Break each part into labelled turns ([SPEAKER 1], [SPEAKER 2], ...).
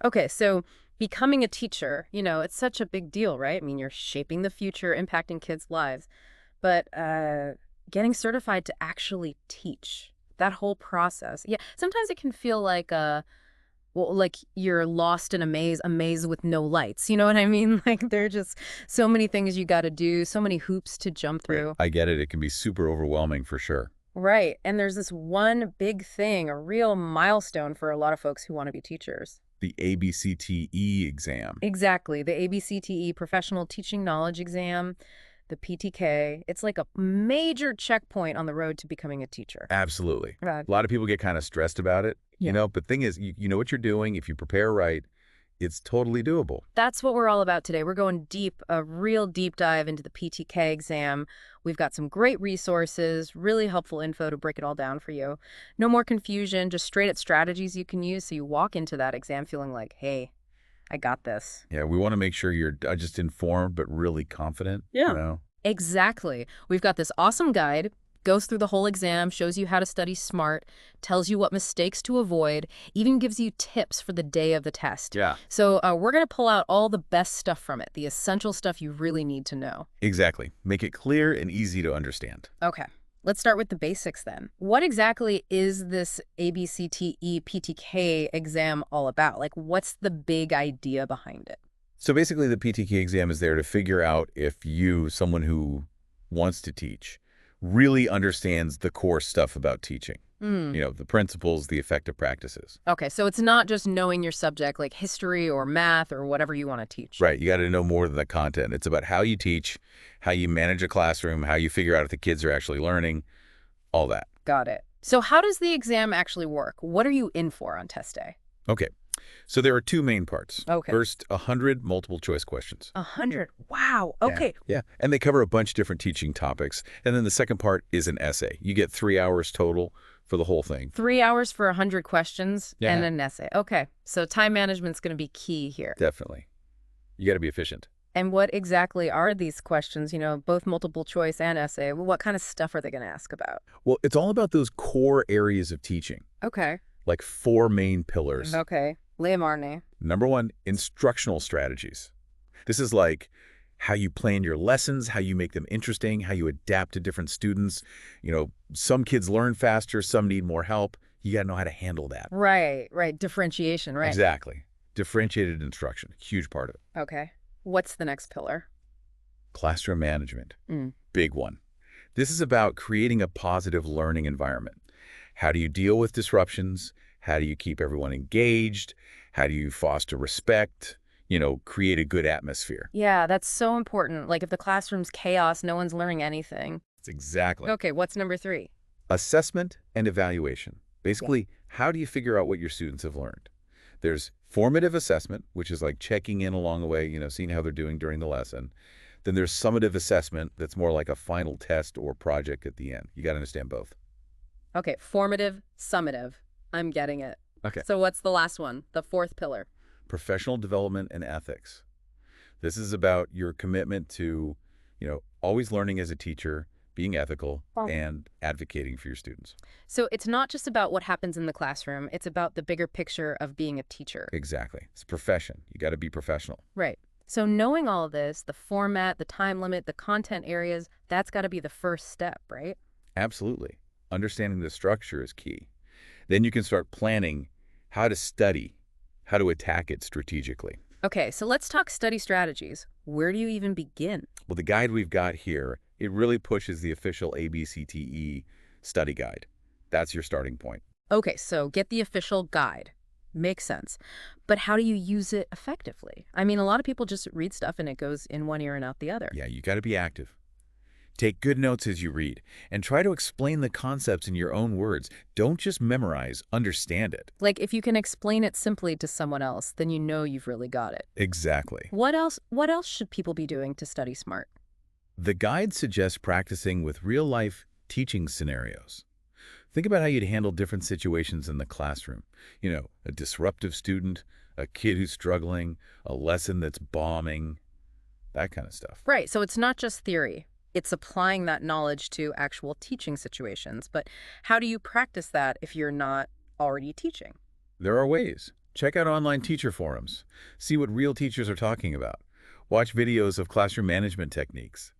[SPEAKER 1] Okay, so becoming a teacher, it's such a big deal, right? I mean, you're shaping the future, impacting kids' lives. But getting certified to actually teach, that whole process. Yeah, sometimes it can feel like like you're lost in a maze with no lights. You know what I mean? Like there are just so many things you got to do, so many hoops to jump
[SPEAKER 2] Right.
[SPEAKER 1] through.
[SPEAKER 2] I get it. It can be super overwhelming for sure.
[SPEAKER 1] Right. And there's this one big thing, a real milestone for a lot of folks who want to be teachers.
[SPEAKER 2] The ABCTE exam.
[SPEAKER 1] Exactly. The ABCTE Professional Teaching Knowledge Exam, the PTK. It's like a major checkpoint on the road to becoming a teacher.
[SPEAKER 2] Absolutely.
[SPEAKER 1] Right.
[SPEAKER 2] A lot of people get kind of stressed about it,
[SPEAKER 1] Yeah.
[SPEAKER 2] but thing is, you know what you're doing. If you prepare right, it's totally doable.
[SPEAKER 1] That's what we're all about today. We're going deep, a real deep dive into the PTK exam. We've got some great resources, really helpful info to break it all down for you. No more confusion, just straight up strategies you can use so you walk into that exam feeling like, hey, I got this.
[SPEAKER 2] Yeah, we want to make sure you're just informed but really confident,
[SPEAKER 1] Yeah. Exactly. We've got this awesome guide, goes through the whole exam, shows you how to study smart, tells you what mistakes to avoid, even gives you tips for the day of the test.
[SPEAKER 2] Yeah.
[SPEAKER 1] So we're going to pull out all the best stuff from it, the essential stuff you really need to know.
[SPEAKER 2] Exactly. Make it clear and easy to understand.
[SPEAKER 1] Okay. Let's start with the basics then. What exactly is this ABCTE PTK exam all about? Like, what's the big idea behind it?
[SPEAKER 2] So basically, the PTK exam is there to figure out if you, someone who wants to teach, really understands the core stuff about teaching.
[SPEAKER 1] Hmm.
[SPEAKER 2] The principles, the effective practices.
[SPEAKER 1] Okay, so it's not just knowing your subject like history or math or whatever you want to teach.
[SPEAKER 2] Right. You got to know more than the content. It's about how you teach, how you manage a classroom, how you figure out if the kids are actually learning, all that.
[SPEAKER 1] Got it. So how does the exam actually work? What are you in for on test day?
[SPEAKER 2] Okay. So there are two main parts.
[SPEAKER 1] Okay.
[SPEAKER 2] First, 100 multiple choice questions.
[SPEAKER 1] 100. Wow.
[SPEAKER 2] Yeah.
[SPEAKER 1] Okay.
[SPEAKER 2] Yeah. And they cover a bunch of different teaching topics. And then the second part is an essay. You get 3 hours total for the whole thing.
[SPEAKER 1] 3 hours for 100 questions
[SPEAKER 2] Yeah.
[SPEAKER 1] and an essay. Okay. So time management's going to be key here.
[SPEAKER 2] Definitely. You got to be efficient.
[SPEAKER 1] And what exactly are these questions, both multiple choice and essay? What kind of stuff are they going to ask about?
[SPEAKER 2] Well, it's all about those core areas of teaching,
[SPEAKER 1] Okay.
[SPEAKER 2] like 4 main pillars.
[SPEAKER 1] Okay. Lay Marnie.
[SPEAKER 2] Number 1, instructional strategies. This is like how you plan your lessons, how you make them interesting, how you adapt to different students. Some kids learn faster, some need more help. You got to know how to handle that.
[SPEAKER 1] Right. Differentiation, right?
[SPEAKER 2] Exactly. Differentiated instruction, huge part of it.
[SPEAKER 1] Okay. What's the next pillar?
[SPEAKER 2] Classroom management,
[SPEAKER 1] Mm.
[SPEAKER 2] big one. This is about creating a positive learning environment. How do you deal with disruptions? How do you keep everyone engaged? How do you foster respect? Create a good atmosphere.
[SPEAKER 1] Yeah, that's so important. Like if the classroom's chaos, no one's learning anything.
[SPEAKER 2] That's exactly.
[SPEAKER 1] Okay, what's number 3?
[SPEAKER 2] Assessment and evaluation. Basically, how do you figure out what your students have learned? There's formative assessment, which is like checking in along the way, seeing how they're doing during the lesson. Then there's summative assessment that's more like a final test or project at the end. You got to understand both.
[SPEAKER 1] Okay, formative, summative. I'm getting it.
[SPEAKER 2] Okay.
[SPEAKER 1] So what's the last one? The 4th pillar.
[SPEAKER 2] Professional development and ethics. This is about your commitment to, always learning as a teacher, being ethical, and advocating for your students.
[SPEAKER 1] So it's not just about what happens in the classroom. It's about the bigger picture of being a teacher.
[SPEAKER 2] Exactly. It's a profession. You got to be professional.
[SPEAKER 1] Right. So knowing all of this, the format, the time limit, the content areas, that's got to be the first step, right?
[SPEAKER 2] Absolutely. Understanding the structure is key. Then you can start planning how to study, how to attack it strategically.
[SPEAKER 1] Okay, so let's talk study strategies. Where do you even begin?
[SPEAKER 2] Well, the guide we've got here, it really pushes the official ABCTE study guide. That's your starting point.
[SPEAKER 1] Okay, so get the official guide. Makes sense. But how do you use it effectively? I mean, a lot of people just read stuff and it goes in one ear and out the other.
[SPEAKER 2] Yeah, you got to be active. Take good notes as you read, and try to explain the concepts in your own words. Don't just memorize, understand it.
[SPEAKER 1] Like, if you can explain it simply to someone else, then you know you've really got it.
[SPEAKER 2] Exactly.
[SPEAKER 1] What else should people be doing to study smart?
[SPEAKER 2] The guide suggests practicing with real-life teaching scenarios. Think about how you'd handle different situations in the classroom. A disruptive student, a kid who's struggling, a lesson that's bombing, that kind of stuff.
[SPEAKER 1] Right, so it's not just theory. It's applying that knowledge to actual teaching situations. But how do you practice that if you're not already teaching?
[SPEAKER 2] There are ways. Check out online teacher forums. See what real teachers are talking about. Watch videos of classroom management techniques.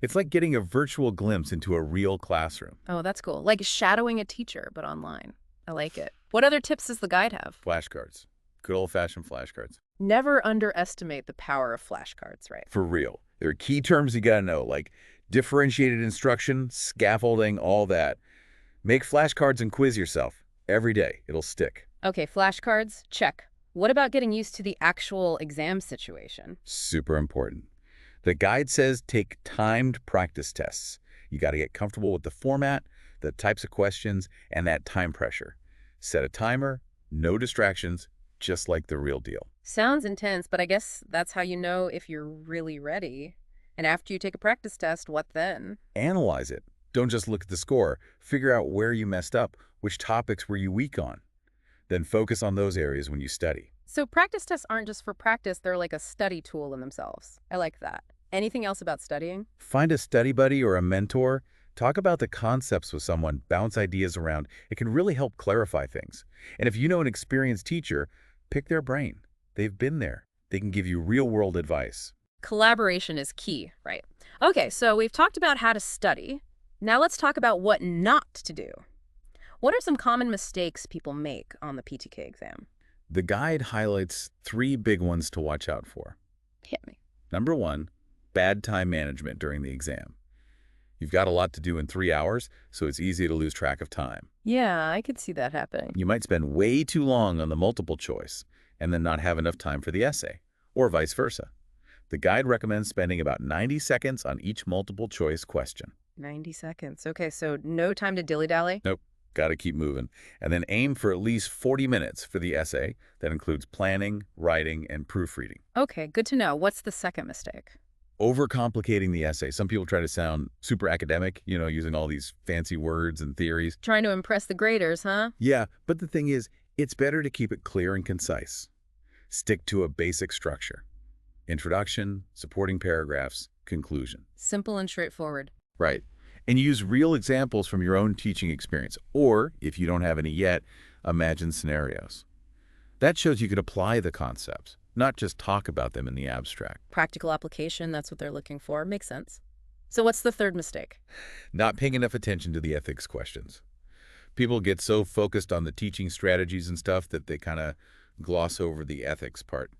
[SPEAKER 2] It's like getting a virtual glimpse into a real classroom.
[SPEAKER 1] Oh, that's cool. Like shadowing a teacher, but online. I like it. What other tips does the guide have?
[SPEAKER 2] Flashcards. Good old-fashioned flashcards.
[SPEAKER 1] Never underestimate the power of flashcards, right?
[SPEAKER 2] For real. There are key terms you gotta know, like differentiated instruction, scaffolding, all that. Make flashcards and quiz yourself. Every day. It'll stick.
[SPEAKER 1] Okay, flashcards, check. What about getting used to the actual exam situation?
[SPEAKER 2] Super important. The guide says take timed practice tests. You got to get comfortable with the format, the types of questions, and that time pressure. Set a timer, no distractions, just like the real deal.
[SPEAKER 1] Sounds intense, but I guess that's how you know if you're really ready. And after you take a practice test, what then?
[SPEAKER 2] Analyze it. Don't just look at the score. Figure out where you messed up, which topics were you weak on. Then focus on those areas when you study.
[SPEAKER 1] So practice tests aren't just for practice, they're like a study tool in themselves. I like that. Anything else about studying?
[SPEAKER 2] Find a study buddy or a mentor. Talk about the concepts with someone, bounce ideas around. It can really help clarify things. And if you know an experienced teacher, pick their brain. They've been there. They can give you real-world advice.
[SPEAKER 1] Collaboration is key, right? Okay, so we've talked about how to study. Now let's talk about what not to do. What are some common mistakes people make on the PTK exam?
[SPEAKER 2] The guide highlights 3 big ones to watch out for.
[SPEAKER 1] Hit me.
[SPEAKER 2] Number 1, bad time management during the exam. You've got a lot to do in 3 hours, so it's easy to lose track of time.
[SPEAKER 1] Yeah, I could see that happening.
[SPEAKER 2] You might spend way too long on the multiple choice and then not have enough time for the essay, or vice versa. The guide recommends spending about 90 seconds on each multiple choice question.
[SPEAKER 1] 90 seconds. Okay, so no time to dilly-dally?
[SPEAKER 2] Nope, got to keep moving. And then aim for at least 40 minutes for the essay. That includes planning, writing, and proofreading.
[SPEAKER 1] Okay, good to know. What's the second mistake?
[SPEAKER 2] Overcomplicating the essay. Some people try to sound super academic, using all these fancy words and theories.
[SPEAKER 1] Trying to impress the graders, huh?
[SPEAKER 2] Yeah, but the thing is, it's better to keep it clear and concise. Stick to a basic structure. Introduction, supporting paragraphs, conclusion.
[SPEAKER 1] Simple and straightforward.
[SPEAKER 2] Right. And use real examples from your own teaching experience. Or, if you don't have any yet, imagine scenarios. That shows you can apply the concepts, not just talk about them in the abstract.
[SPEAKER 1] Practical application, that's what they're looking for. Makes sense. So what's the third mistake?
[SPEAKER 2] Not paying enough attention to the ethics questions. People get so focused on the teaching strategies and stuff that they kind of gloss over the ethics part.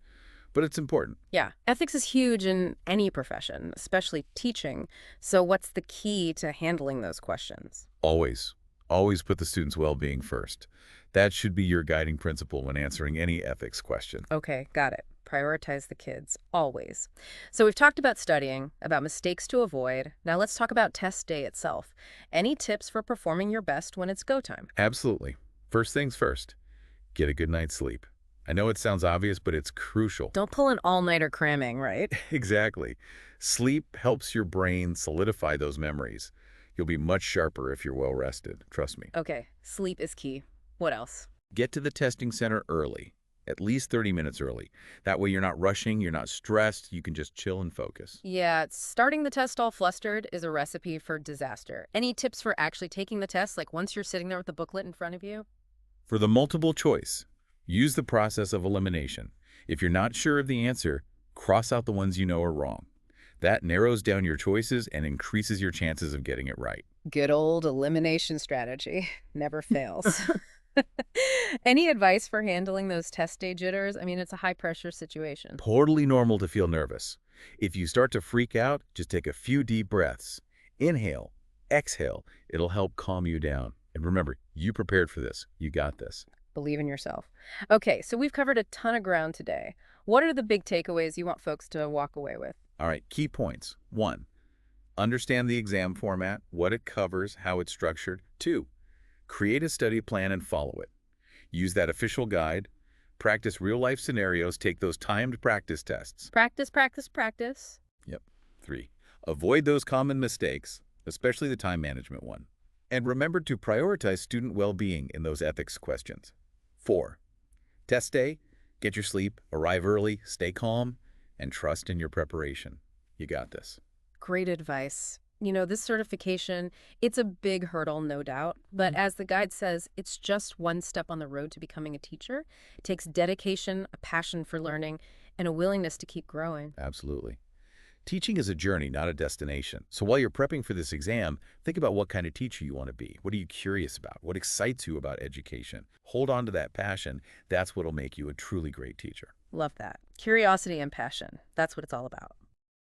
[SPEAKER 2] But it's important.
[SPEAKER 1] Yeah, ethics is huge in any profession, especially teaching. So what's the key to handling those questions?
[SPEAKER 2] Always put the student's well-being first. That should be your guiding principle when answering any ethics question.
[SPEAKER 1] Okay, got it. Prioritize the kids, always. So we've talked about studying, about mistakes to avoid. Now let's talk about test day itself. Any tips for performing your best when it's go time?
[SPEAKER 2] Absolutely. First things first, get a good night's sleep. I know it sounds obvious, but it's crucial.
[SPEAKER 1] Don't pull an all-nighter cramming, right?
[SPEAKER 2] Exactly. Sleep helps your brain solidify those memories. You'll be much sharper if you're well rested, trust me.
[SPEAKER 1] Okay, sleep is key. What else?
[SPEAKER 2] Get to the testing center early, at least 30 minutes early. That way you're not rushing, you're not stressed, you can just chill and focus.
[SPEAKER 1] Yeah, starting the test all flustered is a recipe for disaster. Any tips for actually taking the test, like once you're sitting there with the booklet in front of you?
[SPEAKER 2] For the multiple choice, use the process of elimination. If you're not sure of the answer, cross out the ones you know are wrong. That narrows down your choices and increases your chances of getting it right.
[SPEAKER 1] Good old elimination strategy. Never fails. Any advice for handling those test day jitters? I mean, it's a high-pressure situation.
[SPEAKER 2] Totally normal to feel nervous. If you start to freak out, just take a few deep breaths. Inhale, exhale. It'll help calm you down. And remember, you prepared for this. You got this.
[SPEAKER 1] Believe in yourself. Okay, so we've covered a ton of ground today. What are the big takeaways you want folks to walk away with?
[SPEAKER 2] All right, key points. 1, understand the exam format, what it covers, how it's structured. 2, create a study plan and follow it. Use that official guide. Practice real-life scenarios. Take those timed practice tests.
[SPEAKER 1] Practice, practice, practice.
[SPEAKER 2] Yep. 3, avoid those common mistakes, especially the time management one. And remember to prioritize student well-being in those ethics questions. 4, test day, get your sleep, arrive early, stay calm, and trust in your preparation. You got this.
[SPEAKER 1] Great advice. This certification, it's a big hurdle, no doubt. But as the guide says, it's just one step on the road to becoming a teacher. It takes dedication, a passion for learning, and a willingness to keep growing.
[SPEAKER 2] Absolutely. Teaching is a journey, not a destination. So while you're prepping for this exam, think about what kind of teacher you want to be. What are you curious about? What excites you about education? Hold on to that passion. That's what'll make you a truly great teacher.
[SPEAKER 1] Love that. Curiosity and passion. That's what it's all about.